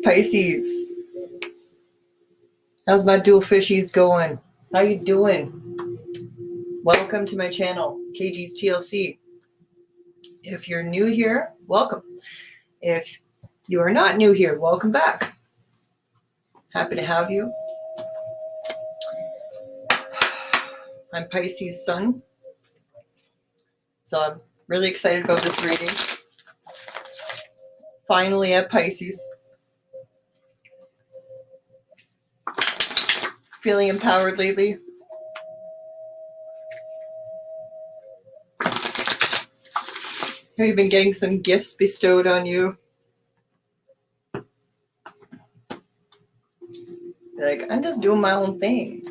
Pisces, how's my dual fishies going? How you doing? Welcome to my channel, KG's TLC. If you're new here, welcome. If you are not new here, welcome back. Happy to have you. I'm Pisces Sun, so I'm really excited about this reading. Finally at Pisces. Feeling empowered lately. Have you been getting some gifts bestowed on you? Like, I'm just doing my own thing.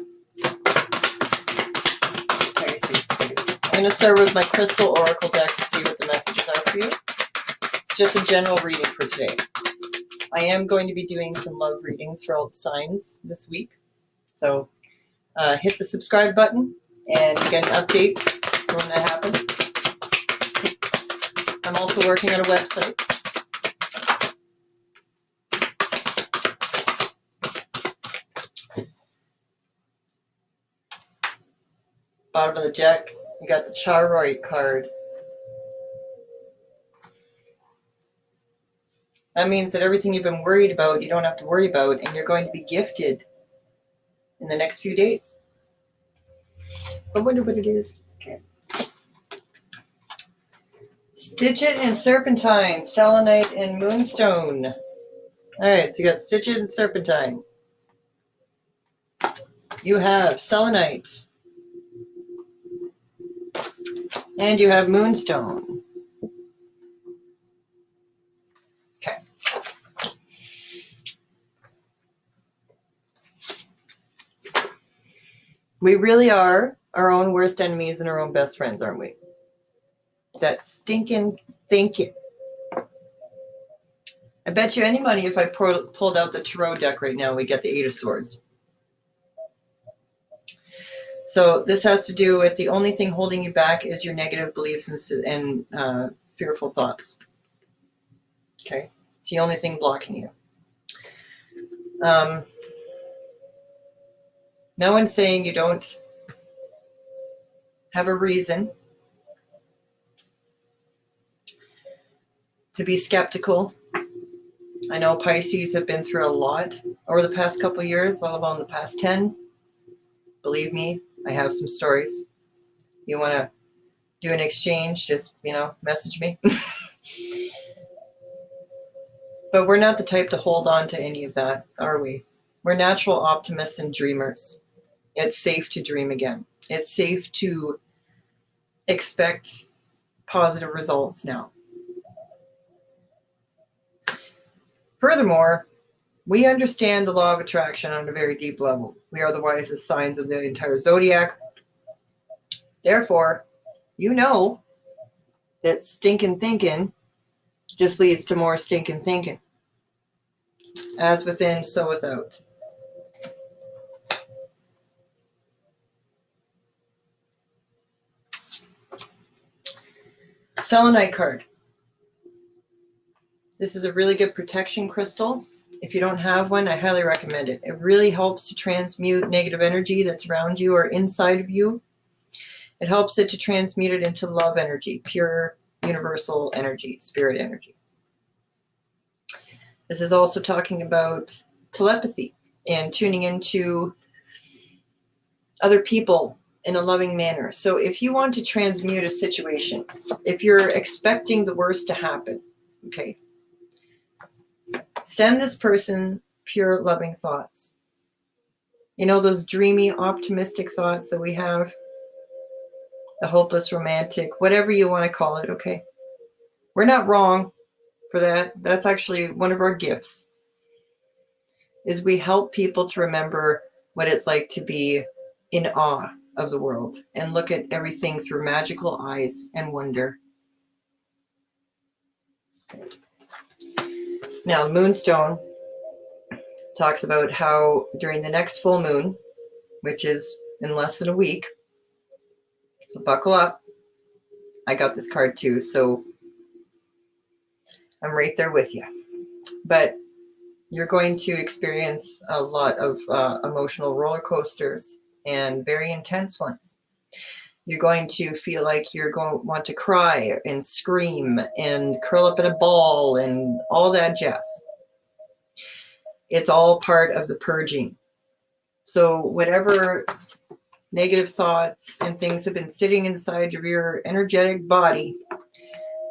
Pisces, please. I'm going to start with my crystal oracle deck to see what the messages are for you. It's just a general reading for today. I am going to be doing some love readings for all the signs this week. So hit the subscribe button and you get an update for when that happens. I'm also working on a website. Bottom of the deck, you got the Charroy card. That means that everything you've been worried about, you don't have to worry about, and you're going to be gifted in the next few days. I wonder what it is. Okay. Stitchit and Serpentine, Selenite and Moonstone. Alright, so you got Stitchit and Serpentine. You have Selenite. And you have Moonstone. Okay. We really are our own worst enemies and our own best friends, aren't we? That stinking thinking. I bet you any money if I pulled out the Tarot deck right now, we get the Eight of Swords. So this has to do with the only thing holding you back is your negative beliefs and fearful thoughts. Okay? It's the only thing blocking you. No one's saying you don't have a reason to be skeptical. I know Pisces have been through a lot over the past couple of years, let alone the past 10. Believe me, I have some stories. You want to do an exchange, just, message me. But we're not the type to hold on to any of that, are we? We're natural optimists and dreamers. It's safe to dream again. It's safe to expect positive results now. Furthermore, we understand the law of attraction on a very deep level. We are the wisest signs of the entire zodiac. Therefore, you know that stinking thinking just leads to more stinking thinking. As within, so without. Selenite card. This is a really good protection crystal. If you don't have one, I highly recommend it. It really helps to transmute negative energy that's around you or inside of you. It helps it to transmute it into love energy, pure universal energy, spirit energy. This is also talking about telepathy and tuning into other people in a loving manner. So if you want to transmute a situation, if you're expecting the worst to happen, okay, send this person pure loving thoughts. You know, those dreamy, optimistic thoughts that we have, the hopeless romantic, whatever you want to call it, okay? We're not wrong for that. That's actually one of our gifts, is we help people to remember what it's like to be in awe of the world and look at everything through magical eyes and wonder. Now, the Moonstone talks about how during the next full moon, which is in less than a week, so buckle up. I got this card too, so I'm right there with you. But You're going to experience a lot of emotional roller coasters and very intense ones. You're going to feel like you're going to want to cry and scream and curl up in a ball and all that jazz. It's all part of the purging. So whatever negative thoughts and things have been sitting inside of your energetic body,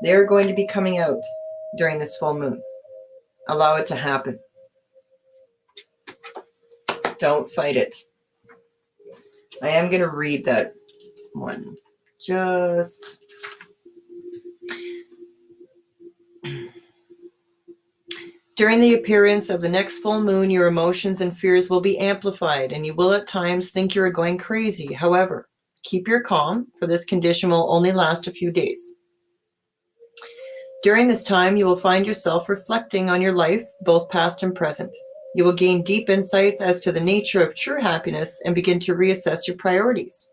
they're going to be coming out during this full moon. Allow it to happen. Don't fight it. I am going to read that one. Just during the appearance of the next full moon, your emotions and fears will be amplified, and you will at times think you are going crazy. However, keep your calm, for this condition will only last a few days. During this time, you will find yourself reflecting on your life, both past and present. You will gain deep insights as to the nature of true happiness and begin to reassess your priorities.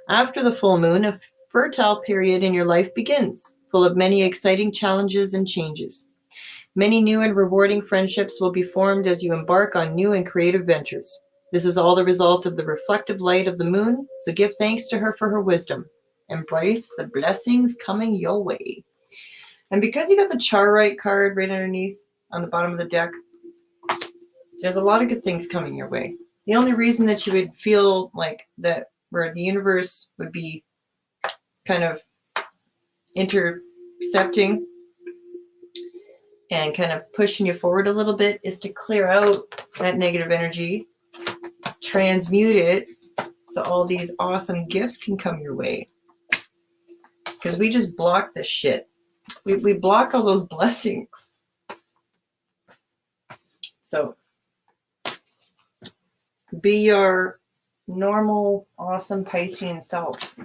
After the full moon, a fertile period in your life begins, full of many exciting challenges and changes. Many new and rewarding friendships will be formed as you embark on new and creative ventures. This is all the result of the reflective light of the moon, so give thanks to her for her wisdom. Embrace the blessings coming your way. And because you got the Charite card right underneath on the bottom of the deck, there's a lot of good things coming your way. The only reason that you would feel like that, where the universe would be kind of intercepting and kind of pushing you forward a little bit, is to clear out that negative energy, transmute it, so all these awesome gifts can come your way. Because we just block this shit. We block all those blessings. So be your normal, awesome Piscean self.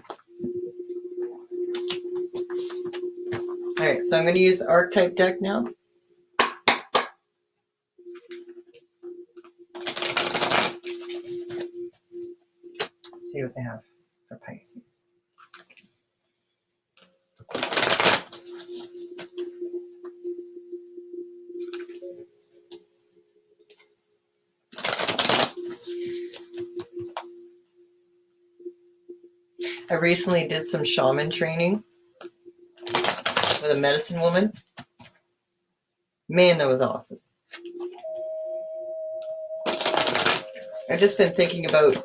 All right, so I'm going to use the archetype deck now. See what they have for Pisces. I recently did some shaman training with a medicine woman. Man, that was awesome. I've just been thinking about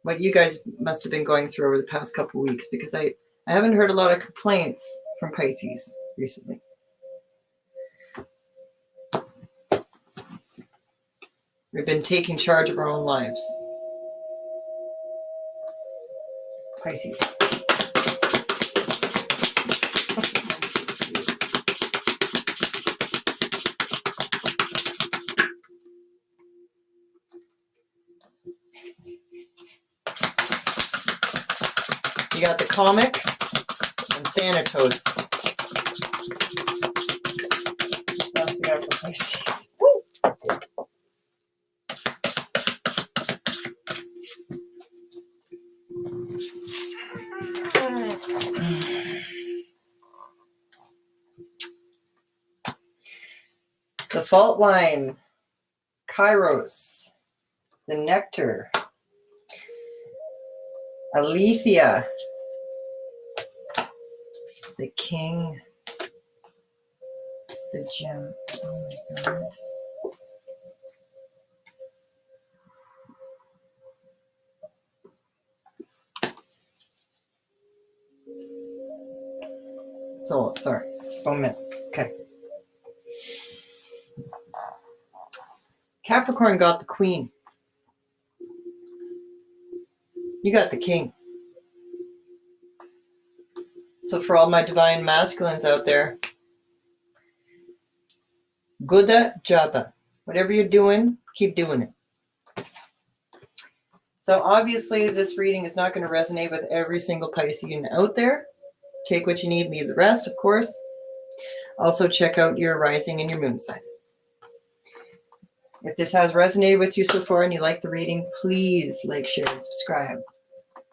what you guys must have been going through over the past couple of weeks, because I haven't heard a lot of complaints from Pisces recently. We've been taking charge of our own lives. Pisces. You got the comic and Thanatos. What else we got for Pisces? Woo! The fault line, Kairos, the nectar, Aletheia, the king, the gem. Oh my God. So, sorry, just 1 minute. Okay. Capricorn got the queen. You got the king. So for all my divine masculines out there, Guda Jaba. Whatever you're doing, keep doing it. So obviously this reading is not going to resonate with every single Piscean out there. Take what you need, leave the rest, of course. Also check out your rising and your moon sign. If this has resonated with you so far and you like the reading, please like, share, and subscribe.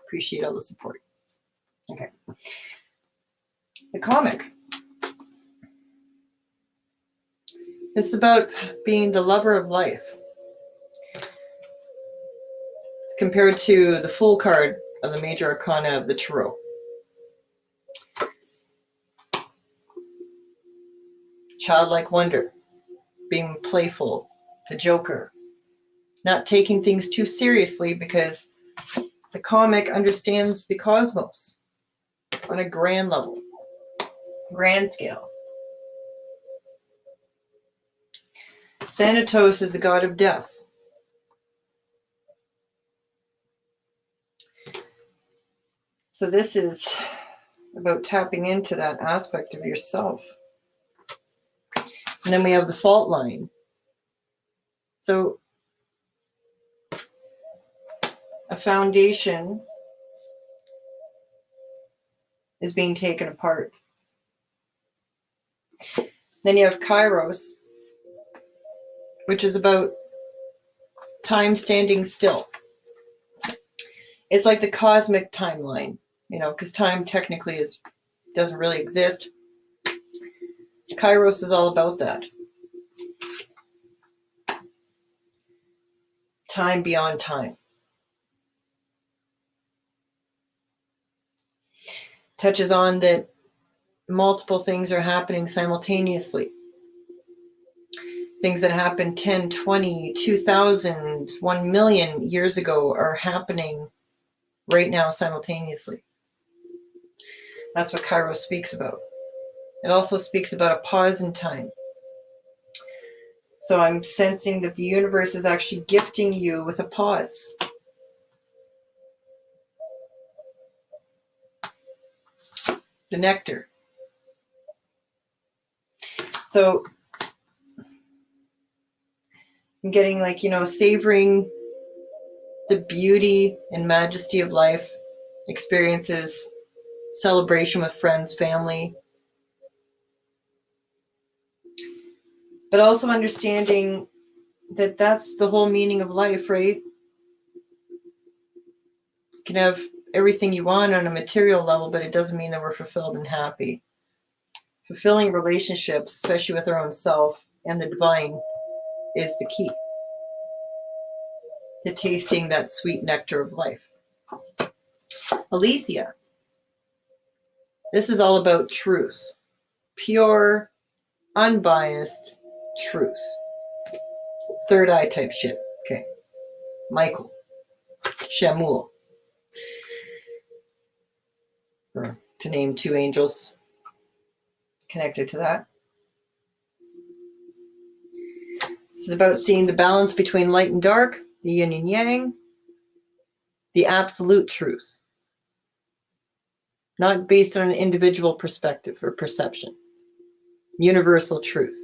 Appreciate all the support. Okay. The comic. It's about being the lover of life. It's compared to the Fool card of the major arcana of the Tarot. Childlike wonder, being playful, the Joker, not taking things too seriously because the comic understands the cosmos on a grand level, grand scale. Thanatos is the god of death. So this is about tapping into that aspect of yourself. And then we have the fault line. So a foundation is being taken apart. Then you have Kairos, which is about time standing still. It's like the cosmic timeline, because time technically doesn't really exist. Kairos is all about that. Time beyond time. Touches on that multiple things are happening simultaneously. Things that happened 10, 20, 2,000, 1 million years ago are happening right now simultaneously. That's what Kairos speaks about. It also speaks about a pause in time. So I'm sensing that the universe is actually gifting you with a pause. The nectar. So I'm getting savoring the beauty and majesty of life, experiences, celebration with friends, family, but also understanding that that's the whole meaning of life, right? You can have everything you want on a material level, but it doesn't mean that we're fulfilled and happy. Fulfilling relationships, especially with our own self and the divine, is the key to tasting that sweet nectar of life. Aletheia. This is all about truth. Pure, unbiased truth. Third eye type shit. Okay. Michael. Shamuel. To name two angels connected to that. This is about seeing the balance between light and dark, the yin and yang, the absolute truth. Not based on an individual perspective or perception. Universal truth.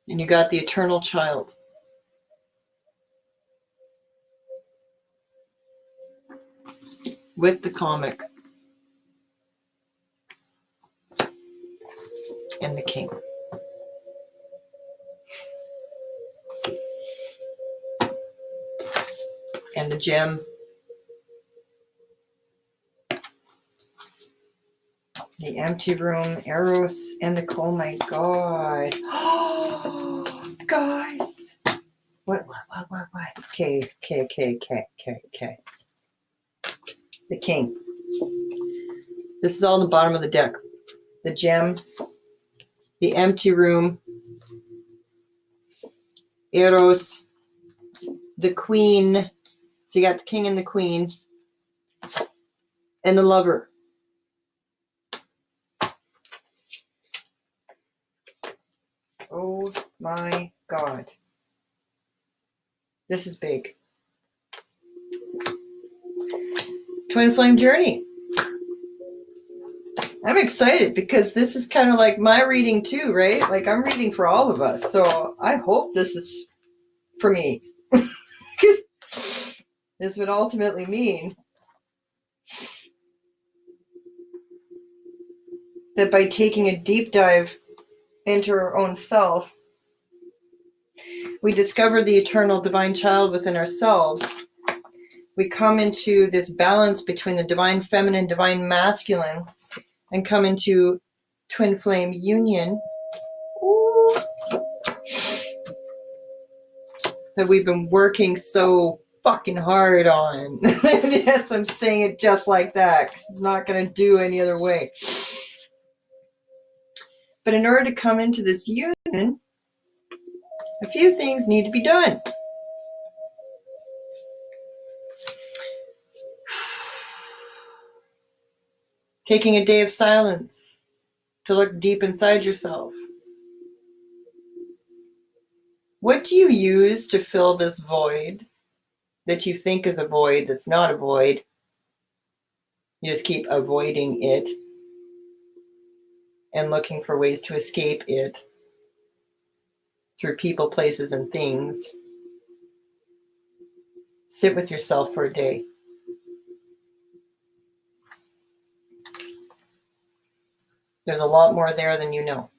And you got the eternal child. With the comic. And the king. And the gem. The empty room, Eros, and the, oh my God. Oh, guys. What? Okay. The king. This is all in the bottom of the deck. The gem, the empty room, Eros, the queen. So you got the king and the queen, and the lover. Oh my God. This is big. Twin flame journey. I'm excited because this is kind of like my reading too, right? Like I'm reading for all of us. So I hope this is for me. This would ultimately mean that by taking a deep dive into our own self, we discover the eternal divine child within ourselves we come into this balance between the divine feminine, divine masculine, and come into twin flame union that we've been working so fucking hard on. Yes, I'm saying it just like that because it's not going to do any other way. But in order to come into this union, a few things need to be done. Taking a day of silence to look deep inside yourself. What do you use to fill this void that you think is a void that's not a void? You just keep avoiding it and looking for ways to escape it through people, places, and things. Sit with yourself for a day. There's a lot more there than you know.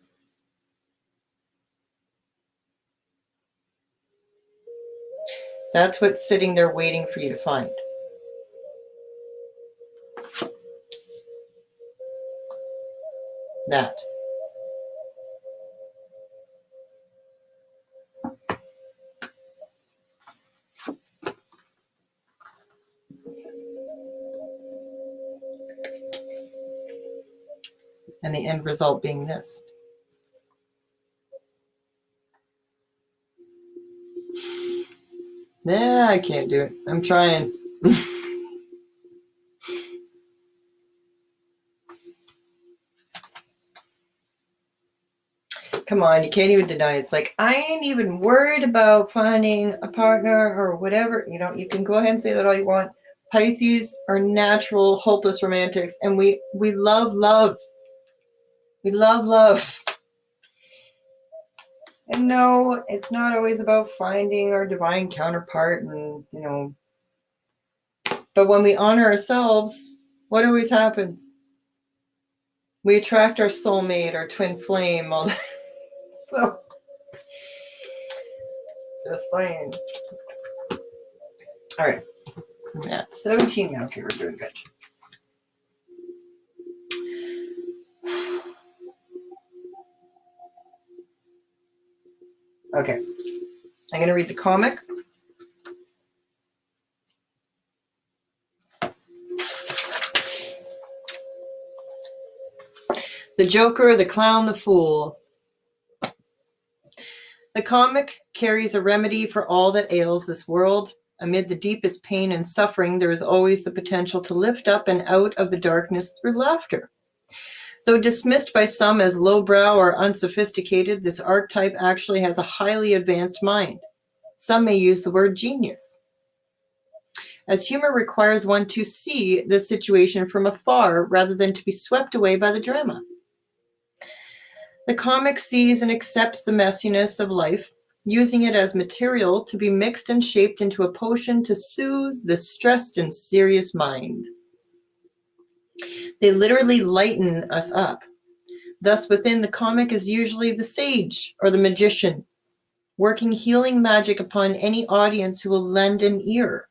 That's what's sitting there waiting for you to find. That. And the end result being this. Nah, I can't do it. I'm trying. Come on, you can't even deny it. It's like, I ain't even worried about finding a partner or whatever. You know, you can go ahead and say that all you want. Pisces are natural, hopeless romantics, and we love love. We love love. And no, it's not always about finding our divine counterpart and, you know. But when we honor ourselves, what always happens? We attract our soulmate, our twin flame, all that. So, just saying. All right. I'm at 17 now. Okay, we're doing good. Okay. I'm going to read the comic. The Joker, the Clown, the Fool. The comic carries a remedy for all that ails this world. Amid the deepest pain and suffering, there is always the potential to lift up and out of the darkness through laughter. Though dismissed by some as lowbrow or unsophisticated, this archetype actually has a highly advanced mind. Some may use the word genius, as humor requires one to see the situation from afar rather than to be swept away by the drama. The comic sees and accepts the messiness of life, using it as material to be mixed and shaped into a potion to soothe the stressed and serious mind. They literally lighten us up. Thus, within the comic is usually the sage or the magician, working healing magic upon any audience who will lend an ear.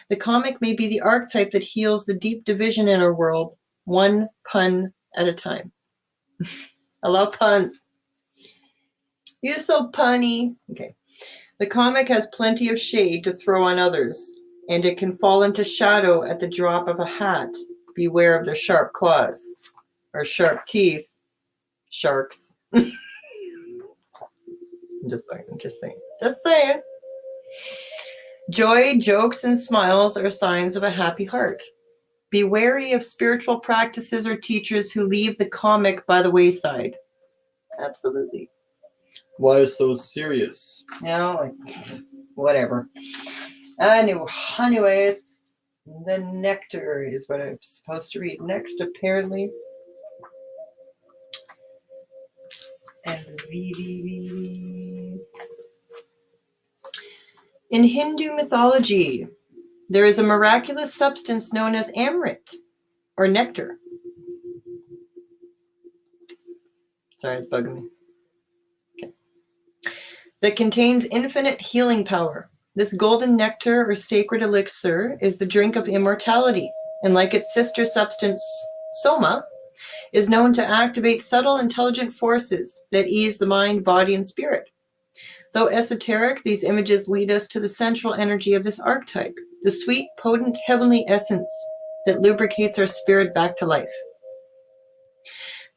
The comic may be the archetype that heals the deep division in our world, one pun at a time. I love puns. You're so punny. Okay. The comic has plenty of shade to throw on others, and it can fall into shadow at the drop of a hat. Beware of their sharp claws or sharp teeth, sharks. I'm just saying. Just saying. Joy, jokes, and smiles are signs of a happy heart. Be wary of spiritual practices or teachers who leave the comic by the wayside. Absolutely. Why so serious? You know, like, whatever. Anyways, the nectar is what I'm supposed to read next, apparently. And in Hindu mythology, there is a miraculous substance known as amrit, or nectar. Sorry, it's bugging me. Okay. That contains infinite healing power. This golden nectar or sacred elixir is the drink of immortality, and like its sister substance, soma, is known to activate subtle intelligent forces that ease the mind, body, and spirit. Though esoteric, these images lead us to the central energy of this archetype, the sweet, potent, heavenly essence that lubricates our spirit back to life.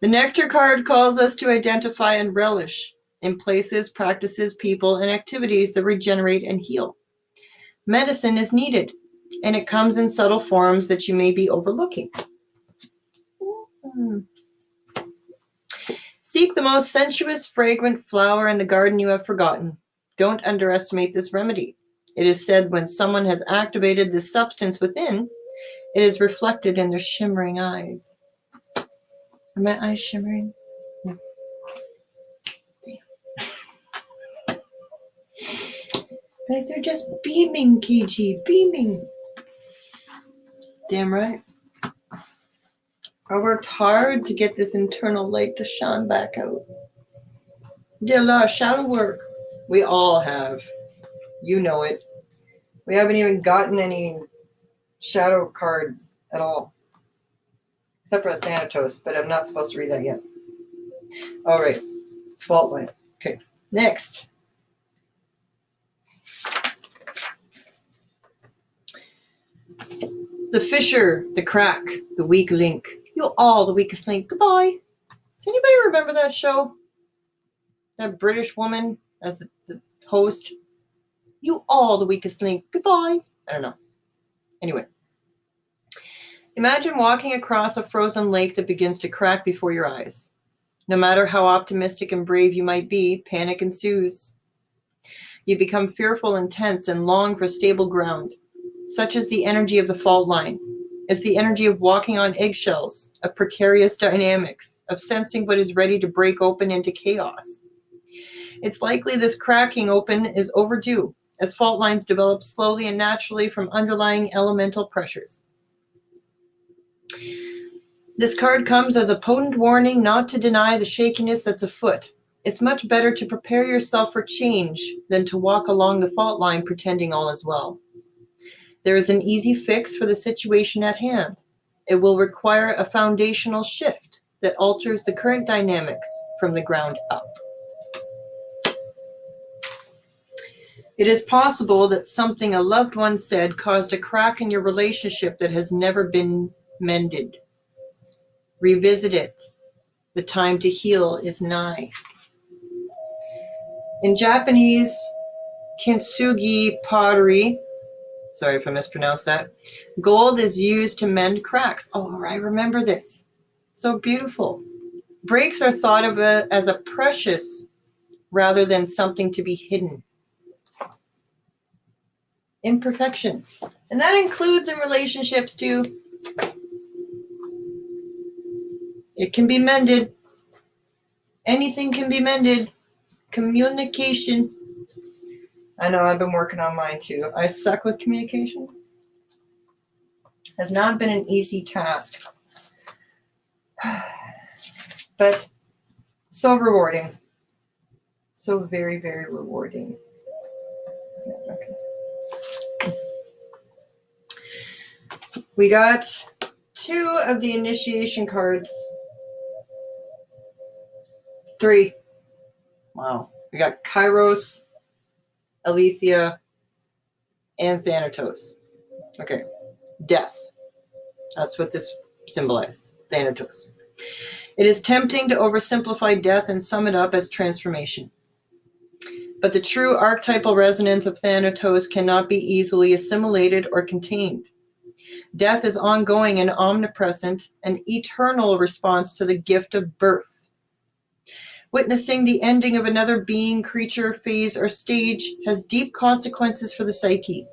The nectar card calls us to identify and relish in places, practices, people, and activities that regenerate and heal. Medicine is needed, and it comes in subtle forms that you may be overlooking. Seek the most sensuous, fragrant flower in the garden you have forgotten. Don't underestimate this remedy. It is said when someone has activated this substance within, it is reflected in their shimmering eyes. Are my eyes shimmering? No. Damn. Like they're just beaming, KG, beaming. Damn right. I worked hard to get this internal light to shine back out. Did a lot of shadow work. We all have. You know it. We haven't even gotten any shadow cards at all. Except for a Thanatos, but I'm not supposed to read that yet. All right. Fault line. Okay. Next. The fissure, the crack, the weak link. You're all the weakest link. Goodbye. Does anybody remember that show? That British woman as the host? You all the weakest link. Goodbye. I don't know. Anyway. Imagine walking across a frozen lake that begins to crack before your eyes. No matter how optimistic and brave you might be, panic ensues. You become fearful and tense and long for stable ground. Such is the energy of the fault line. It's the energy of walking on eggshells, of precarious dynamics, of sensing what is ready to break open into chaos. It's likely this cracking open is overdue, as fault lines develop slowly and naturally from underlying elemental pressures. This card comes as a potent warning not to deny the shakiness that's afoot. It's much better to prepare yourself for change than to walk along the fault line pretending all is well. There is an easy fix for the situation at hand. It will require a foundational shift that alters the current dynamics from the ground up. It is possible that something a loved one said caused a crack in your relationship that has never been mended. Revisit it. The time to heal is nigh. In Japanese kintsugi pottery, sorry if I mispronounced that, gold is used to mend cracks. Oh, I remember this. So beautiful. Breaks are thought of as a precious rather than something to be hidden. Imperfections. And that includes in relationships too. It can be mended. Anything can be mended. Communication. I know I've been working on mine too. I suck with communication. Has not been an easy task. But so rewarding. So very, very rewarding. Okay. We got 2 of the initiation cards. 3. Wow. We got Kairos, Aletheia, and Thanatos. Okay. Death. That's what this symbolizes. Thanatos. It is tempting to oversimplify death and sum it up as transformation. But the true archetypal resonance of Thanatos cannot be easily assimilated or contained. Death is ongoing and omnipresent, an eternal response to the gift of birth. Witnessing the ending of another being, creature, phase, or stage has deep consequences for the psyche.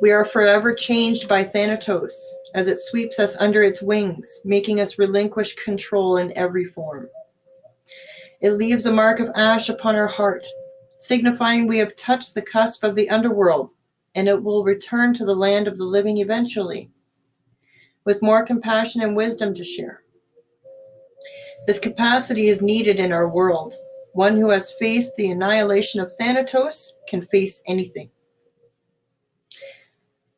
We are forever changed by Thanatos as it sweeps us under its wings, making us relinquish control in every form. It leaves a mark of ash upon our heart, signifying we have touched the cusp of the underworld, and it will return to the land of the living eventually, with more compassion and wisdom to share. This capacity is needed in our world. One who has faced the annihilation of Thanatos can face anything.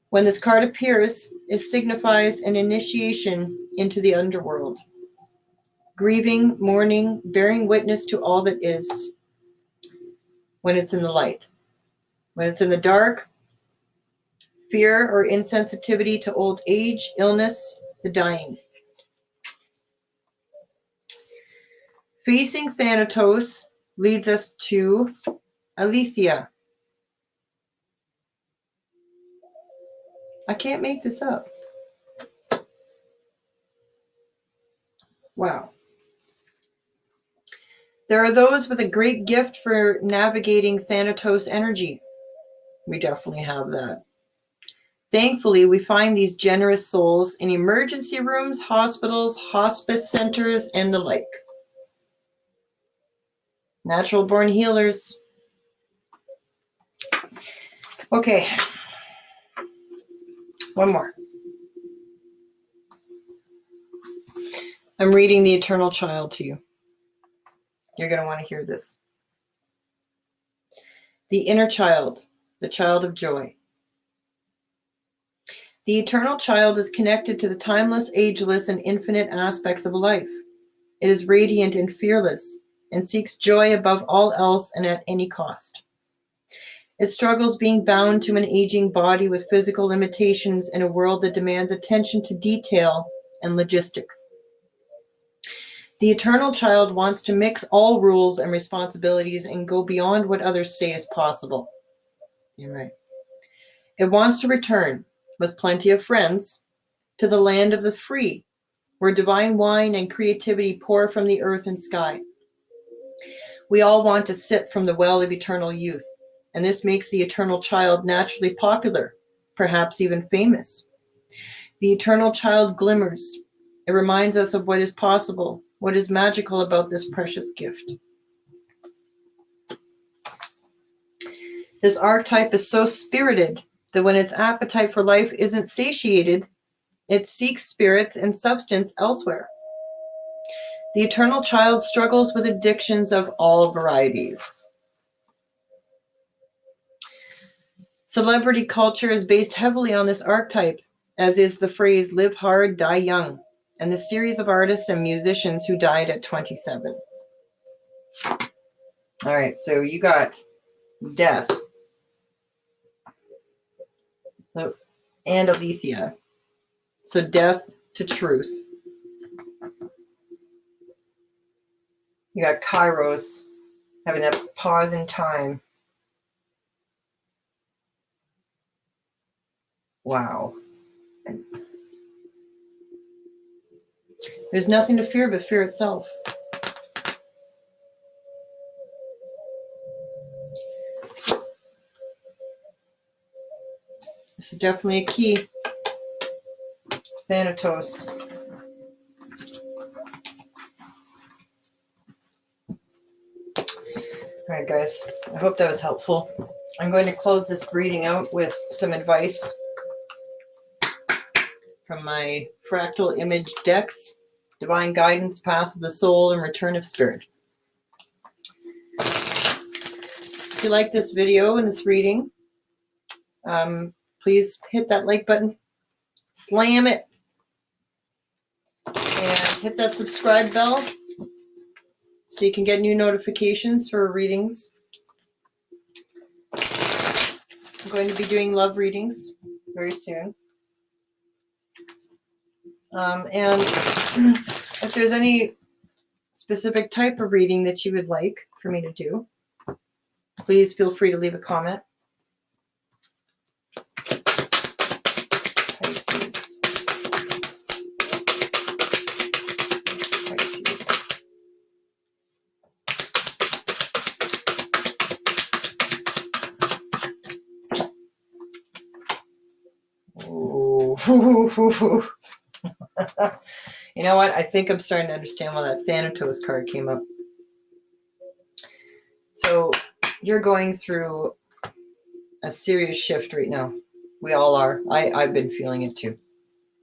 When this card appears, it signifies an initiation into the underworld. Grieving, mourning, bearing witness to all that is when it's in the light. When it's in the dark, fear or insensitivity to old age, illness, the dying. Facing Thanatos leads us to Aletheia. I can't make this up. Wow. There are those with a great gift for navigating Thanatos energy. We definitely have that. Thankfully, we find these generous souls in emergency rooms, hospitals, hospice centers, and the like. Natural born healers. Okay. One more. I'm reading the Eternal Child to you. You're going to want to hear this. The inner child, the child of joy. The eternal child is connected to the timeless, ageless, and infinite aspects of life. It is radiant and fearless, and seeks joy above all else and at any cost. It struggles being bound to an aging body with physical limitations in a world that demands attention to detail and logistics. The eternal child wants to mix all rules and responsibilities and go beyond what others say is possible. You're right. It wants to return, with plenty of friends, to the land of the free, where divine wine and creativity pour from the earth and sky. We all want to sip from the well of eternal youth, and this makes the eternal child naturally popular, perhaps even famous. The eternal child glimmers. It reminds us of what is possible, what is magical about this precious gift. This archetype is so spirited that when its appetite for life isn't satiated, it seeks spirits and substance elsewhere. The eternal child struggles with addictions of all varieties. Celebrity culture is based heavily on this archetype, as is the phrase live hard, die young, and the series of artists and musicians who died at 27. All right, so you got death and Aletheia. So death to truth. You got Kairos, having that pause in time. Wow. There's nothing to fear but fear itself. This is definitely a key. Thanatos. All right, guys. I hope that was helpful. I'm going to close this reading out with some advice from my fractal image decks, Divine Guidance, Path of the Soul, and Return of Spirit. If you like this video and this reading, please hit that like button, slam it, and hit that subscribe bell so you can get new notifications for readings. I'm going to be doing love readings very soon. And if there's any specific type of reading that you would like for me to do, please feel free to leave a comment. Pisces. Ooh. You know what? I think I'm starting to understand why that Thanatos card came up. So you're going through a serious shift right now. We all are. I've been feeling it too.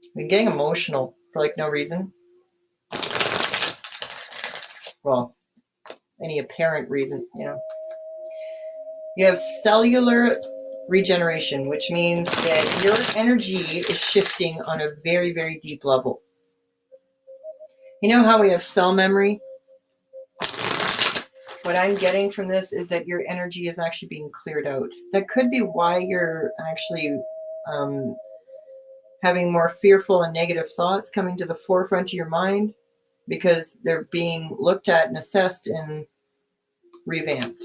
I've been getting emotional for like no reason. Well, any apparent reason, you know. You have cellular regeneration, which means that your energy is shifting on a very, very deep level. You know how we have cell memory? What I'm getting from this is that your energy is actually being cleared out. That could be why you're actually having more fearful and negative thoughts coming to the forefront of your mind, because they're being looked at and assessed and revamped.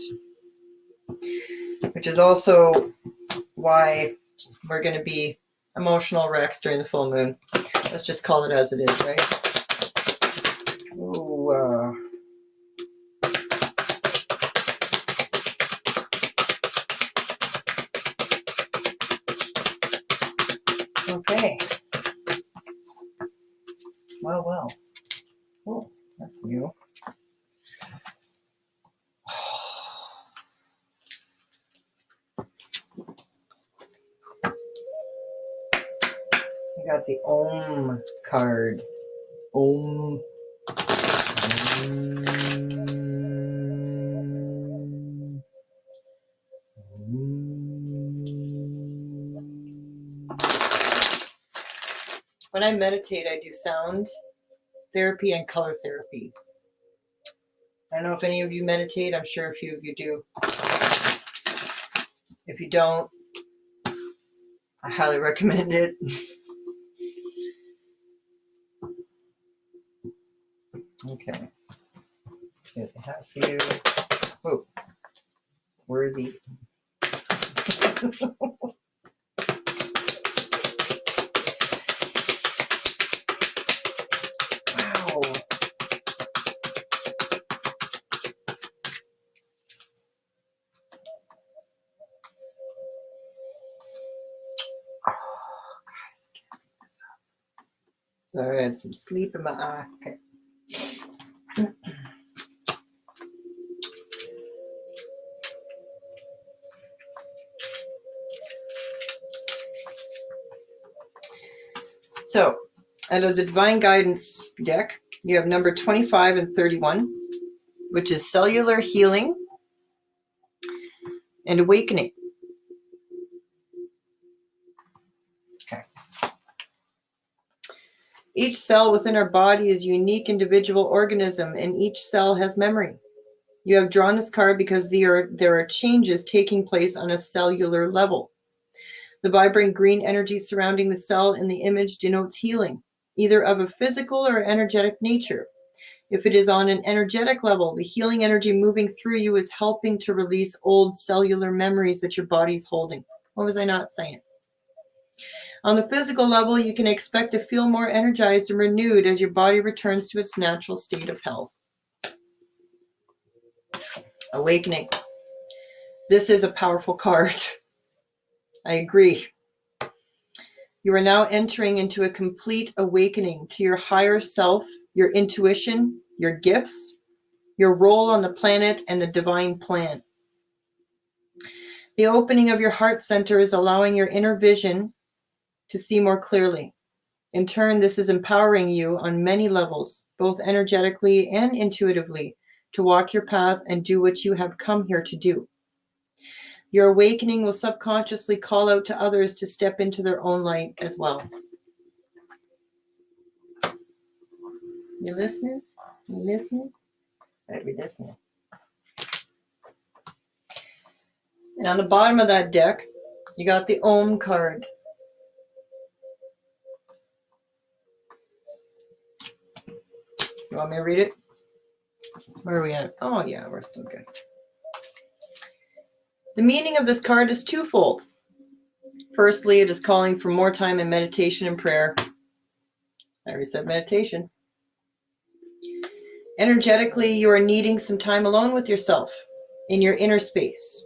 Which is also why we're going to be emotional wrecks during the full moon. Let's just call it as it is, right? Ooh, okay. Well. Oh, that's new. We got the Om card. Om. When I meditate, I do sound therapy and color therapy. I don't know if any of you meditate. I'm sure a few of you do. If you don't, I highly recommend it. Okay. Let's see what they have for you. Oh, worthy. Wow. Sorry, I had some sleep in my eye. Okay. So, out of the Divine Guidance deck, you have number 25 and 31, which is cellular healing and awakening. Okay. Each cell within our body is a unique individual organism, and each cell has memory. You have drawn this card because there are changes taking place on a cellular level. The vibrant green energy surrounding the cell in the image denotes healing, either of a physical or energetic nature. If it is on an energetic level, the healing energy moving through you is helping to release old cellular memories that your body's holding. What was I not saying? On the physical level, you can expect to feel more energized and renewed as your body returns to its natural state of health. Awakening. This is a powerful card. I agree. You are now entering into a complete awakening to your higher self, your intuition, your gifts, your role on the planet, and the divine plan. The opening of your heart center is allowing your inner vision to see more clearly. In turn, this is empowering you on many levels, both energetically and intuitively, to walk your path and do what you have come here to do. Your awakening will subconsciously call out to others to step into their own light as well. You listening? You listening? Better be listening. And on the bottom of that deck, you got the Om card. You want me to read it? Where are we at? Oh yeah, we're still good. The meaning of this card is twofold. Firstly, it is calling for more time in meditation and prayer. I already said meditation. Energetically, you are needing some time alone with yourself in your inner space.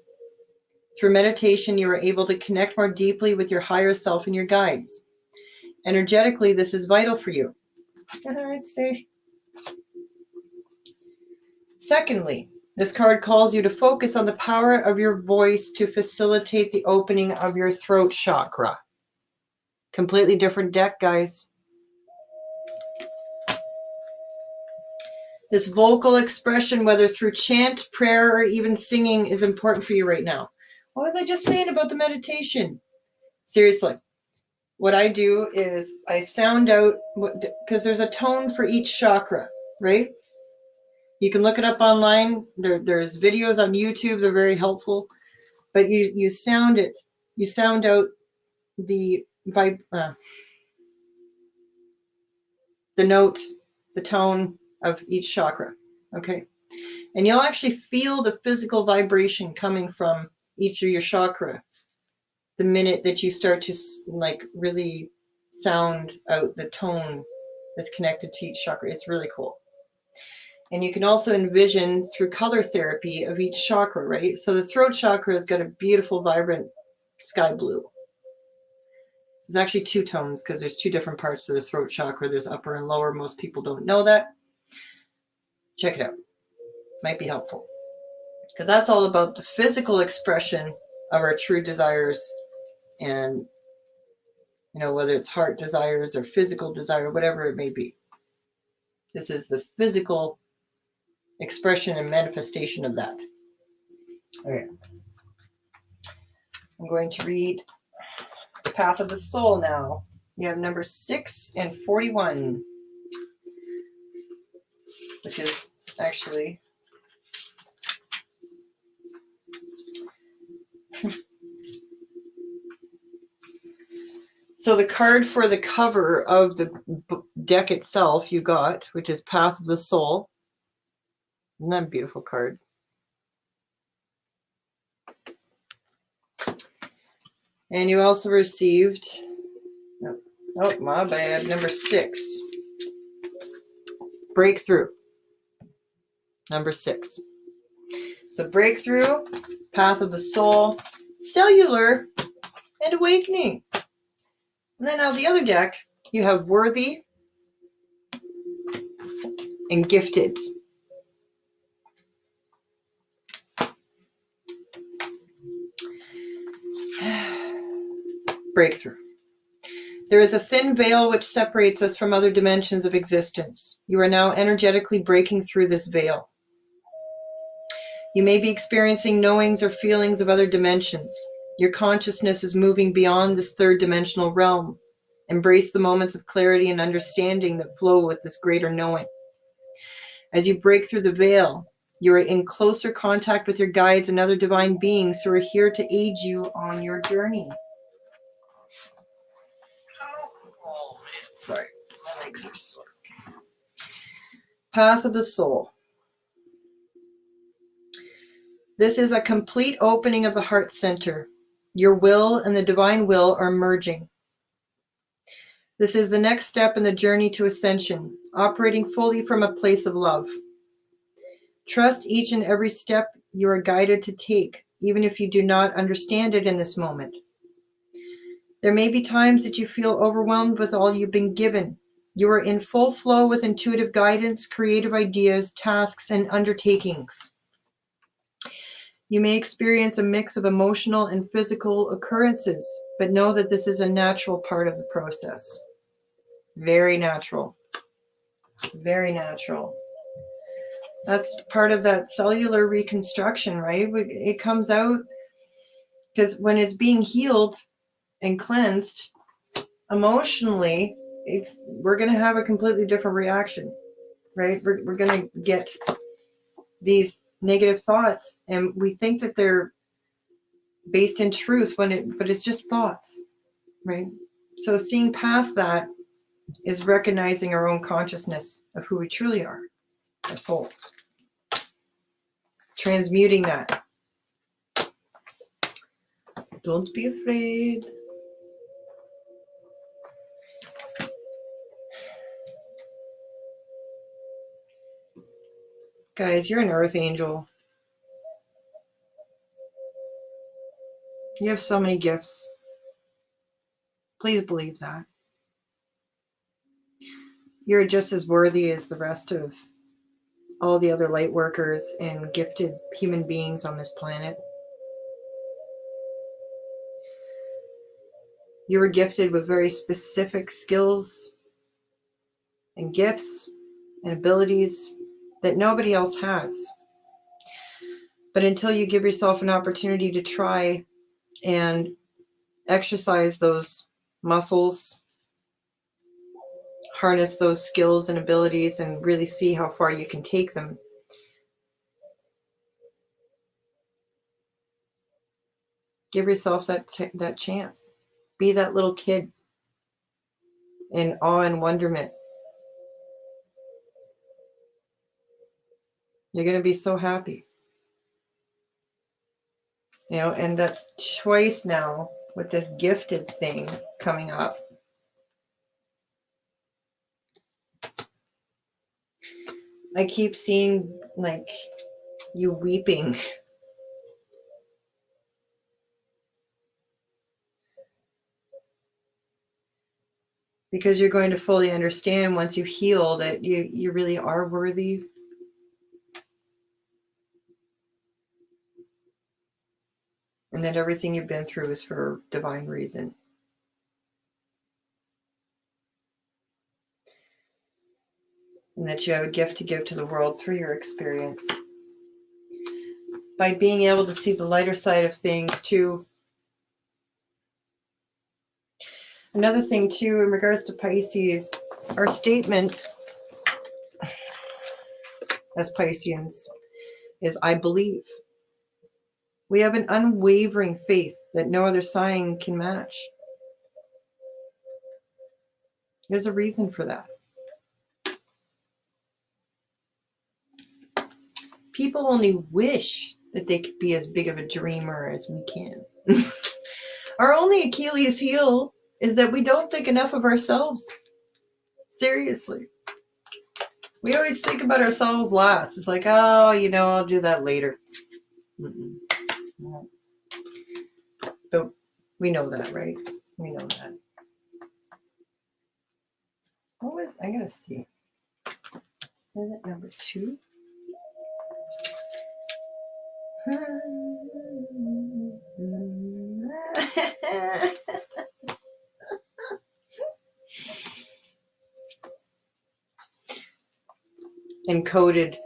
Through meditation, you are able to connect more deeply with your higher self and your guides. Energetically, this is vital for you. I'd say. Secondly, this card calls you to focus on the power of your voice to facilitate the opening of your throat chakra. Completely different deck, guys. This vocal expression, whether through chant, prayer, or even singing, is important for you right now. What was I just saying about the meditation? Seriously, what I do is I sound out, because there's a tone for each chakra, right? You can look it up online. There's videos on YouTube. They're very helpful. But you sound it. You sound out the note, the tone of each chakra. Okay. And you'll actually feel the physical vibration coming from each of your chakra the minute that you start to like really sound out the tone that's connected to each chakra. It's really cool. And you can also envision through color therapy of each chakra, right? So the throat chakra has got a beautiful, vibrant sky blue. There's actually two tones because there's two different parts of the throat chakra. There's upper and lower. Most people don't know that. Check it out. Might be helpful. Because that's all about the physical expression of our true desires, and whether it's heart desires or physical desire, whatever it may be. This is the physical expression and manifestation of that. Okay. I'm going to read the Path of the Soul now. You have number 6 and 41, which is actually so the card for the cover of the deck itself you got, which is Path of the Soul. Isn't that a beautiful card? And you also received, oh, my bad, number 6, Breakthrough. Number 6. So Breakthrough, Path of the Soul, Cellular, and Awakening. And then on the other deck, you have Worthy and Gifted. Breakthrough. There is a thin veil which separates us from other dimensions of existence. You are now energetically breaking through this veil. You may be experiencing knowings or feelings of other dimensions. Your consciousness is moving beyond this third dimensional realm. Embrace the moments of clarity and understanding that flow with this greater knowing. As you break through the veil, you are in closer contact with your guides and other divine beings who are here to aid you on your journey. Oh, sorry, my legs are sore. Path of the Soul. This is a complete opening of the heart center. Your will and the divine will are merging. This is the next step in the journey to ascension, operating fully from a place of love. Trust each and every step you are guided to take, even if you do not understand it in this moment. There may be times that you feel overwhelmed with all you've been given. You are in full flow with intuitive guidance, creative ideas, tasks, and undertakings. You may experience a mix of emotional and physical occurrences, but know that this is a natural part of the process. Very natural. Very natural. That's part of that cellular reconstruction, right? It comes out because when it's being healed and cleansed emotionally, we're going to have a completely different reaction, right? We're going to get these negative thoughts, and we think that they're based in truth but it's just thoughts, right? So seeing past that is recognizing our own consciousness of who we truly are, our soul. Transmuting that. Don't be afraid. Guys, you're an earth angel. You have so many gifts. Please believe that. You're just as worthy as the rest of all the other light workers and gifted human beings on this planet. You were gifted with very specific skills and gifts and abilities that nobody else has. But until you give yourself an opportunity to try and exercise those muscles, harness those skills and abilities, and really see how far you can take them, give yourself that chance. Be that little kid in awe and wonderment. You're going to be so happy. You know, and that's choice now with this gifted thing coming up. I keep seeing like you weeping. Because you're going to fully understand once you heal that you really are worthy. And that everything you've been through is for divine reason. And that you have a gift to give to the world through your experience. By being able to see the lighter side of things too. Another thing too, in regards to Pisces, our statement as Pisceans is, I believe. We have an unwavering faith that no other sign can match. There's a reason for that. People only wish that they could be as big of a dreamer as we can. Our only Achilles heel is that we don't think enough of ourselves. Seriously. We always think about ourselves last. It's like, oh, you know, I'll do that later. No. But we know that, right? We know that. What was, I gotta see. Is it number 2? Encoded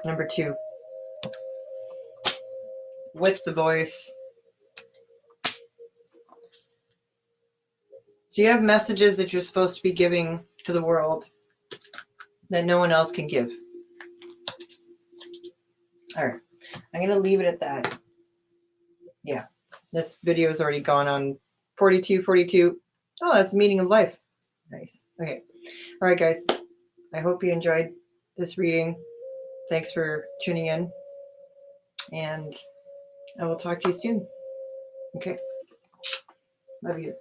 number 2 with the voice. So you have messages that you're supposed to be giving to the world that no one else can give. All right, I'm going to leave it at that. Yeah, this video has already gone on 42. Oh, that's the meaning of life. Nice. Okay. All right, guys. I hope you enjoyed this reading. Thanks for tuning in. And I will talk to you soon. Okay. Love you.